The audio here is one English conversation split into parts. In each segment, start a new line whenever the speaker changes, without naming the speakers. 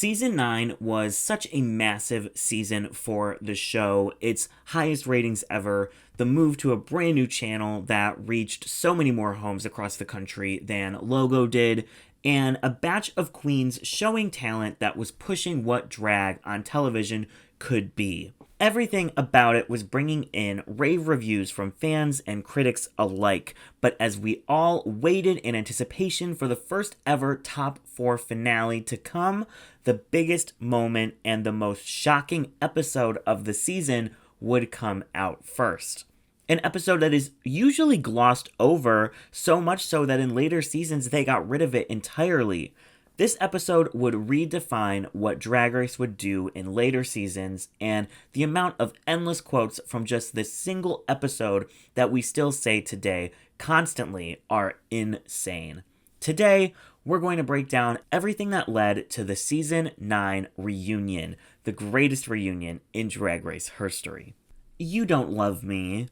Season 9 was such a massive season for the show, its highest ratings ever, the move to a brand new channel that reached so many more homes across the country than Logo did, and a batch of queens showing talent that was pushing what drag on television could be. Everything about it was bringing in rave reviews from fans and critics alike, but as we all waited in anticipation for the first ever top 4 finale to come, the biggest moment and the most shocking episode of the season would come out first. An episode that is usually glossed over, so much so that in later seasons they got rid of it entirely. This episode would redefine what Drag Race would do in later seasons, and the amount of endless quotes from just this single episode that we still say today constantly are insane. Today, we're going to break down everything that led to the Season 9 reunion, the greatest reunion in Drag Race history. You don't love me.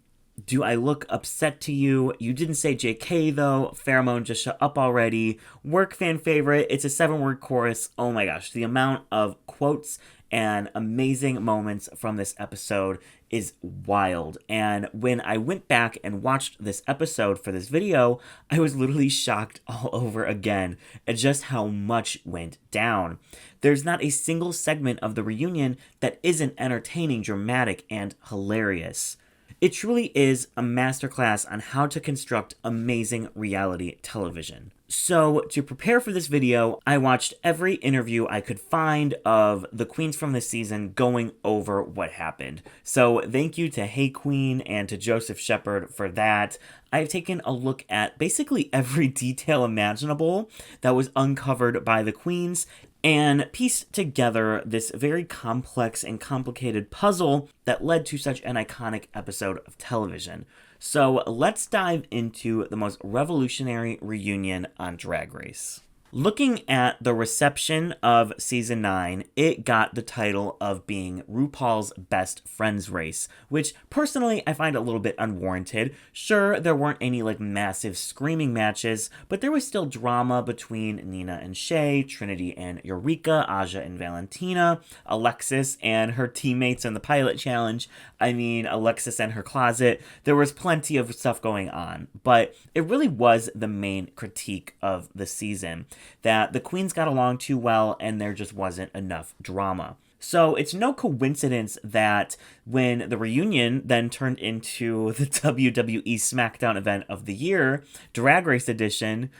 Do I look upset to you? You didn't say JK though. Pheromone, just shut up already. Work fan favorite. It's a 7-word chorus. Oh my gosh. The amount of quotes and amazing moments from this episode is wild. And when I went back and watched this episode for this video, I was literally shocked all over again at just how much went down. There's not a single segment of the reunion that isn't entertaining, dramatic, and hilarious. It truly is a masterclass on how to construct amazing reality television. So, to prepare for this video, I watched every interview I could find of the queens from this season going over what happened. So, thank you to Hey Queen and to Joseph Shepard for that. I've taken a look at basically every detail imaginable that was uncovered by the queens and pieced together this very complex and complicated puzzle that led to such an iconic episode of television. So let's dive into the most revolutionary reunion on Drag Race. Looking at the reception of Season 9, it got the title of being RuPaul's Best Friends Race, which personally I find a little bit unwarranted. Sure, there weren't any massive screaming matches, but there was still drama between Nina and Shay, Trinity and Eureka, Aja and Valentina, Alexis and her teammates in the pilot challenge. Alexis and her closet. There was plenty of stuff going on, but it really was the main critique of the season, that the queens got along too well and there just wasn't enough drama. So it's no coincidence that when the reunion then turned into the WWE Smackdown event of the year, Drag Race edition,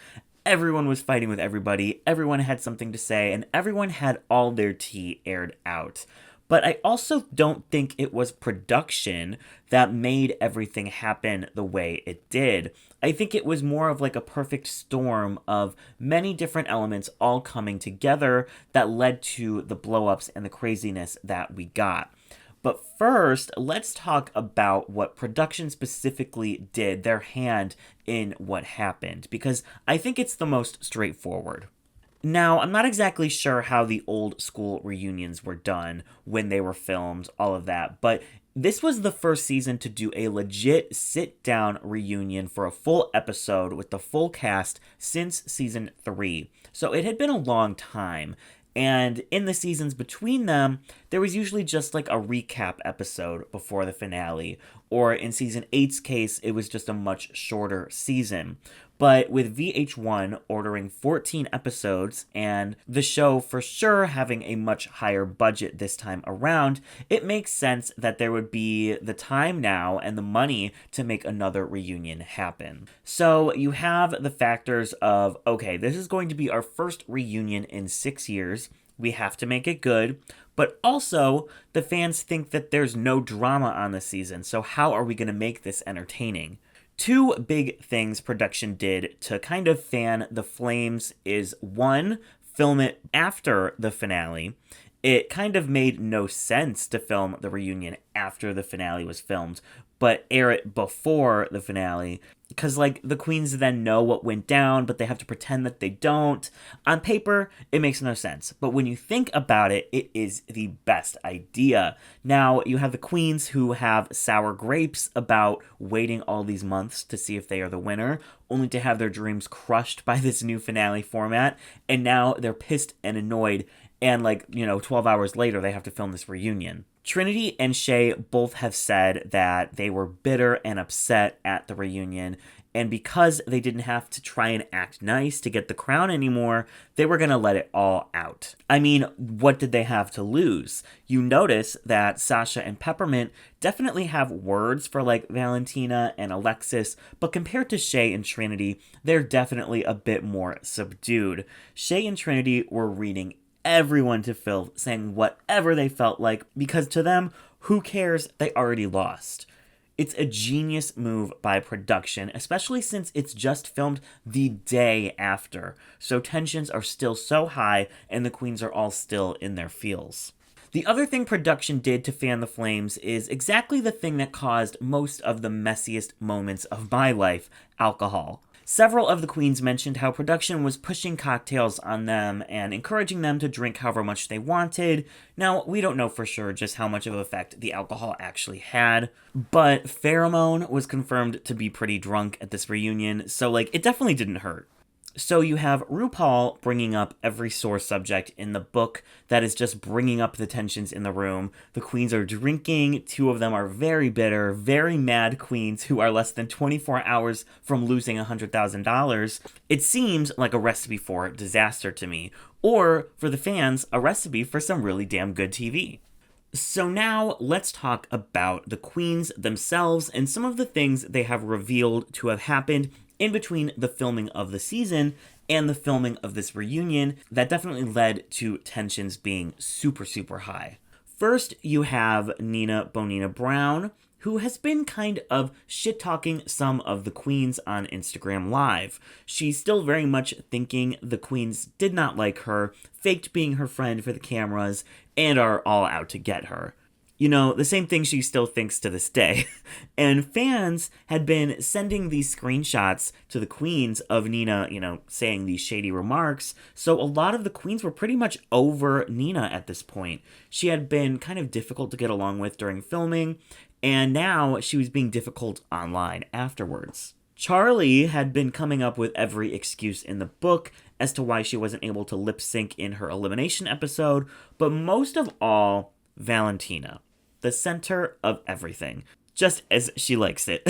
everyone was fighting with everybody, everyone had something to say, and everyone had all their tea aired out. But I also don't think it was production that made everything happen the way it did. I think it was more of a perfect storm of many different elements all coming together that led to the blow-ups and the craziness that we got. But first, let's talk about what production specifically did, their hand in what happened, because I think it's the most straightforward. Now, I'm not exactly sure how the old school reunions were done, when they were filmed, all of that, but this was the first season to do a legit sit-down reunion for a full episode with the full cast since season 3. So it had been a long time, and in the seasons between them, there was usually just a recap episode before the finale, or in season 8's case, it was just a much shorter season. But with VH1 ordering 14 episodes and the show for sure having a much higher budget this time around, it makes sense that there would be the time now and the money to make another reunion happen. So you have the factors of, okay, this is going to be our first reunion in 6 years. We have to make it good. But also, the fans think that there's no drama on the season, so how are we going to make this entertaining? 2 big things production did to kind of fan the flames is 1, film it after the finale. It kind of made no sense to film the reunion after the finale was filmed, but air it before the finale, because the queens then know what went down, but they have to pretend that they don't. On paper, it makes no sense, but when you think about it, it is the best idea. Now, you have the queens who have sour grapes about waiting all these months to see if they are the winner, only to have their dreams crushed by this new finale format, and now they're pissed and annoyed And 12 hours later, they have to film this reunion. Trinity and Shea both have said that they were bitter and upset at the reunion, and because they didn't have to try and act nice to get the crown anymore, they were going to let it all out. I mean, what did they have to lose? You notice that Sasha and Peppermint definitely have words for Valentina and Alexis, but compared to Shea and Trinity, they're definitely a bit more subdued. Shea and Trinity were reading everyone to filth, saying whatever they felt like, because to them, who cares? They already lost. It's a genius move by production, especially since it's just filmed the day after, so tensions are still so high and the queens are all still in their feels. The other thing production did to fan the flames is exactly the thing that caused most of the messiest moments of my life: alcohol. Several of the queens mentioned how production was pushing cocktails on them and encouraging them to drink however much they wanted. Now, we don't know for sure just how much of an effect the alcohol actually had, but Pheromone was confirmed to be pretty drunk at this reunion, so it definitely didn't hurt. So you have RuPaul bringing up every sore subject in the book that is just bringing up the tensions in the room. The queens are drinking. 2 of them are very bitter, very mad queens who are less than 24 hours from losing $100,000. It seems like a recipe for disaster to me. Or, for the fans, a recipe for some really damn good TV. So now let's talk about the queens themselves and some of the things they have revealed to have happened in between the filming of the season and the filming of this reunion that definitely led to tensions being super, super high. First, you have Nina Bonina Brown, who has been kind of shit-talking some of the queens on Instagram Live. She's still very much thinking the queens did not like her, faked being her friend for the cameras, and are all out to get her. The same thing she still thinks to this day. And fans had been sending these screenshots to the queens of Nina, saying these shady remarks. So a lot of the queens were pretty much over Nina at this point. She had been kind of difficult to get along with during filming, and now she was being difficult online afterwards. Charlie had been coming up with every excuse in the book as to why she wasn't able to lip sync in her elimination episode, but most of all, Valentina. The center of everything, just as she likes it.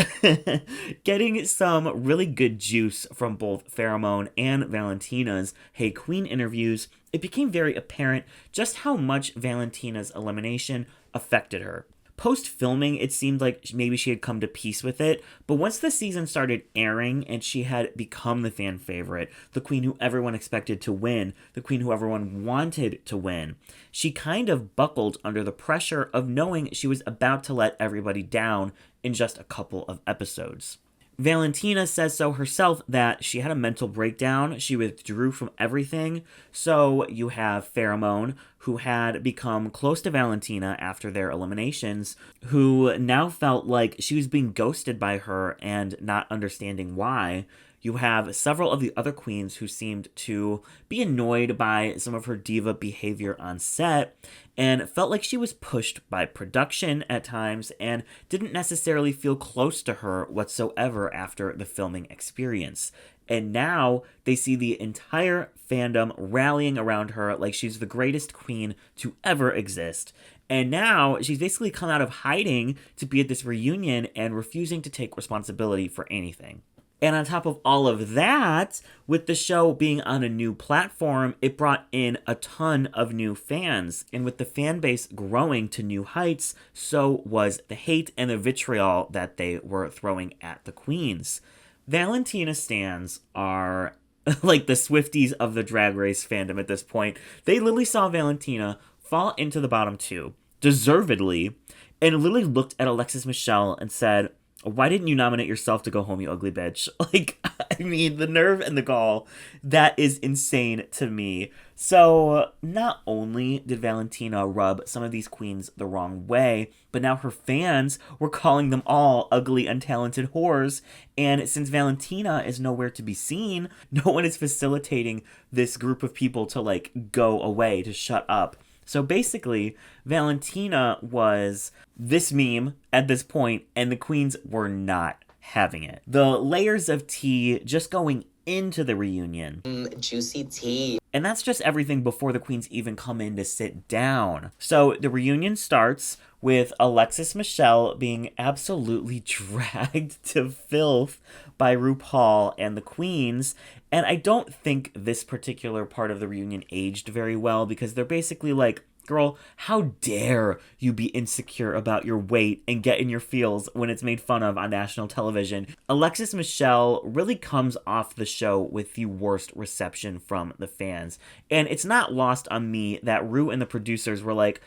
Getting some really good juice from both Pheromone and Valentina's Hey Queen interviews, it became very apparent just how much Valentina's elimination affected her. Post-filming, it seemed like maybe she had come to peace with it, but once the season started airing and she had become the fan favorite, the queen who everyone expected to win, the queen who everyone wanted to win, she kind of buckled under the pressure of knowing she was about to let everybody down in just a couple of episodes. Valentina says so herself that she had a mental breakdown. She withdrew from everything. So you have Pheromone, who had become close to Valentina after their eliminations, who now felt like she was being ghosted by her and not understanding why. You have several of the other queens who seemed to be annoyed by some of her diva behavior on set and felt like she was pushed by production at times and didn't necessarily feel close to her whatsoever after the filming experience. And now they see the entire fandom rallying around her like she's the greatest queen to ever exist. And now she's basically come out of hiding to be at this reunion and refusing to take responsibility for anything. And on top of all of that, with the show being on a new platform, it brought in a ton of new fans. And with the fan base growing to new heights, so was the hate and the vitriol that they were throwing at the queens. Valentina stans are like the Swifties of the Drag Race fandom at this point. They literally saw Valentina fall into the bottom 2, deservedly, and literally looked at Alexis Michelle and said, "Why didn't you nominate yourself to go home, you ugly bitch?" I mean, the nerve and the gall, that is insane to me. So, not only did Valentina rub some of these queens the wrong way, but now her fans were calling them all ugly, untalented whores. And since Valentina is nowhere to be seen, no one is facilitating this group of people to, go away, to shut up. So basically, Valentina was this meme at this point, and the queens were not having it. The layers of tea just going into the reunion.
Juicy tea.
And that's just everything before the queens even come in to sit down. So the reunion starts with Alexis Michelle being absolutely dragged to filth by RuPaul and the queens. And I don't think this particular part of the reunion aged very well, because they're basically like, girl, how dare you be insecure about your weight and get in your feels when it's made fun of on national television. Alexis Michelle really comes off the show with the worst reception from the fans. And it's not lost on me that Ru and the producers were like,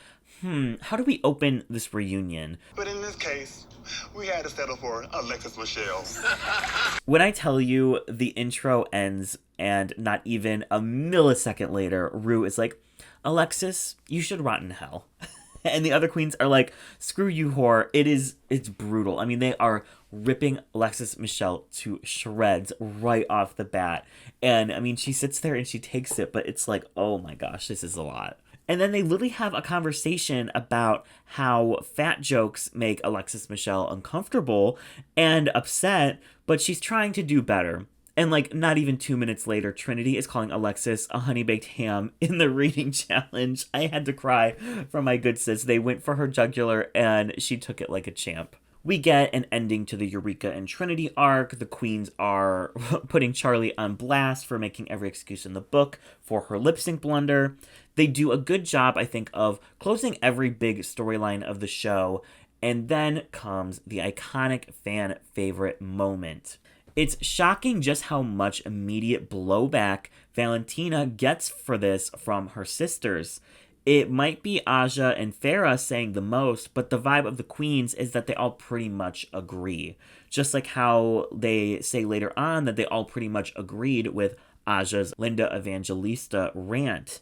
how do we open this reunion?
But in this case, we had to settle for Alexis Michelle.
When I tell you the intro ends and not even a millisecond later, Ru is like, Alexis, you should rot in hell. And the other queens are like, screw you, whore. It's brutal. I mean, they are ripping Alexis Michelle to shreds right off the bat. And I mean, she sits there and she takes it, but it's like, oh my gosh, this is a lot. And then they literally have a conversation about how fat jokes make Alexis Michelle uncomfortable and upset, but she's trying to do better. And like not even 2 minutes later, Trinity is calling Alexis a honey baked ham in the reading challenge. I had to cry from my good sis. They went for her jugular and she took it like a champ. We get an ending to the Eureka and Trinity arc. The queens are putting Charlie on blast for making every excuse in the book for her lip sync blunder. They do a good job, I think, of closing every big storyline of the show. And then comes the iconic fan favorite moment. It's shocking just how much immediate blowback Valentina gets for this from her sisters. It might be Aja and Farrah saying the most, but the vibe of the queens is that they all pretty much agree. Just like how they say later on that they all pretty much agreed with Aja's Linda Evangelista rant.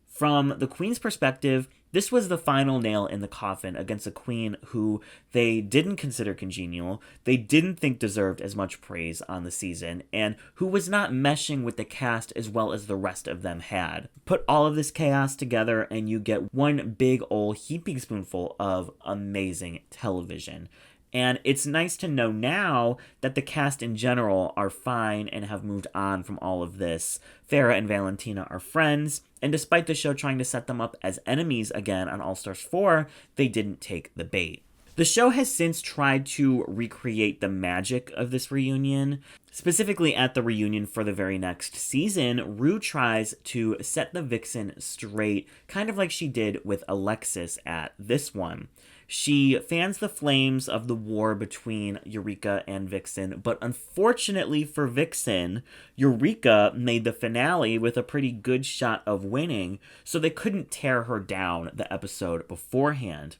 From the queen's perspective, this was the final nail in the coffin against a queen who they didn't consider congenial, they didn't think deserved as much praise on the season, and who was not meshing with the cast as well as the rest of them had. Put all of this chaos together and you get one big old heaping spoonful of amazing television. And it's nice to know now that the cast in general are fine and have moved on from all of this. Farrah and Valentina are friends, and despite the show trying to set them up as enemies again on All Stars 4, they didn't take the bait. The show has since tried to recreate the magic of this reunion. Specifically at the reunion for the very next season, Ru tries to set the Vixen straight, kind of like she did with Alexis at this one. She fans the flames of the war between Eureka and Vixen, but unfortunately for Vixen, Eureka made the finale with a pretty good shot of winning, so they couldn't tear her down the episode beforehand.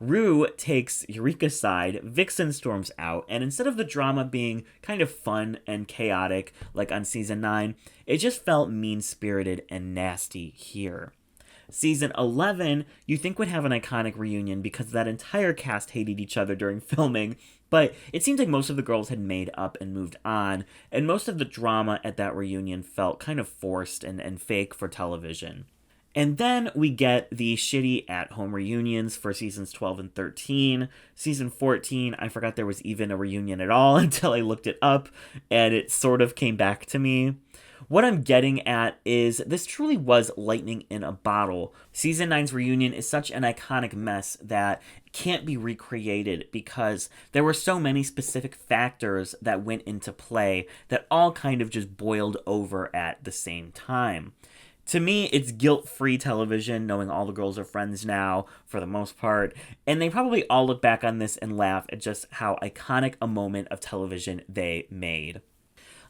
Ru takes Eureka's side, Vixen storms out, and instead of the drama being kind of fun and chaotic like on season 9, it just felt mean-spirited and nasty here. Season 11, you think would have an iconic reunion because that entire cast hated each other during filming, but it seems like most of the girls had made up and moved on, and most of the drama at that reunion felt kind of forced and fake for television. And then we get the shitty at-home reunions for seasons 12 and 13. Season 14, I forgot there was even a reunion at all until I looked it up, and it sort of came back to me. What I'm getting at is this truly was lightning in a bottle. Season 9's reunion is such an iconic mess that it can't be recreated because there were so many specific factors that went into play that all kind of just boiled over at the same time. To me, it's guilt-free television, knowing all the girls are friends now, for the most part, and they probably all look back on this and laugh at just how iconic a moment of television they made.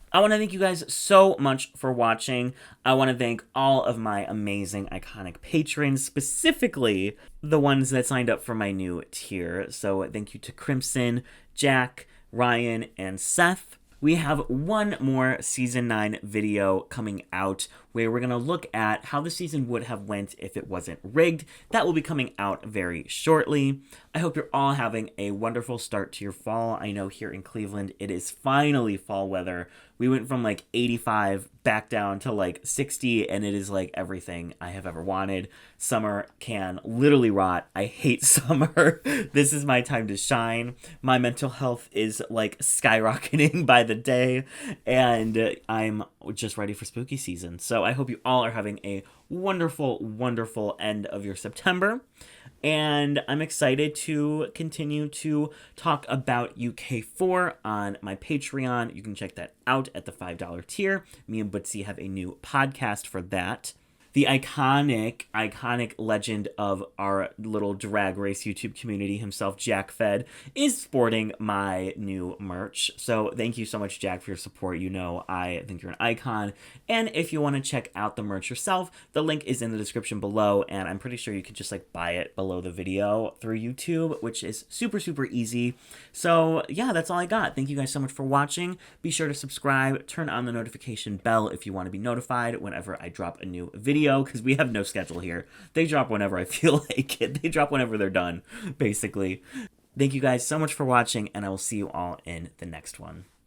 I want to thank you guys so much for watching. I want to thank all of my amazing, iconic patrons, specifically the ones that signed up for my new tier. So thank you to Crimson, Jack, Ryan, and Seth. We have one more Season 9 video coming out where we're going to look at how the season would have went if it wasn't rigged. That will be coming out very shortly. I hope you're all having a wonderful start to your fall. I know here in Cleveland, it is finally fall weather. We went from like 85 back down to like 60, and it is like everything I have ever wanted. Summer can literally rot. I hate summer. This is my time to shine. My mental health is like skyrocketing by the day, and I'm just ready for spooky season. So I hope you all are having a wonderful, wonderful end of your September. And I'm excited to continue to talk about UK4 on my Patreon. You can check that out at the $5 tier. Me and Bootsy have a new podcast for that. The iconic legend of our little Drag Race YouTube community himself, Jack Fed, is sporting my new merch. So thank you so much, Jack, for your support. You know, I think you're an icon. And if you want to check out the merch yourself, the link is in the description below. And I'm pretty sure you could just like buy it below the video through YouTube, which is super, super easy. So yeah, that's all I got. Thank you guys so much for watching. Be sure to subscribe, turn on the notification bell if you want to be notified whenever I drop a new video, because we have no schedule here. They drop whenever I feel like it. They drop whenever they're done, basically. Thank you guys so much for watching, and I will see you all in the next one.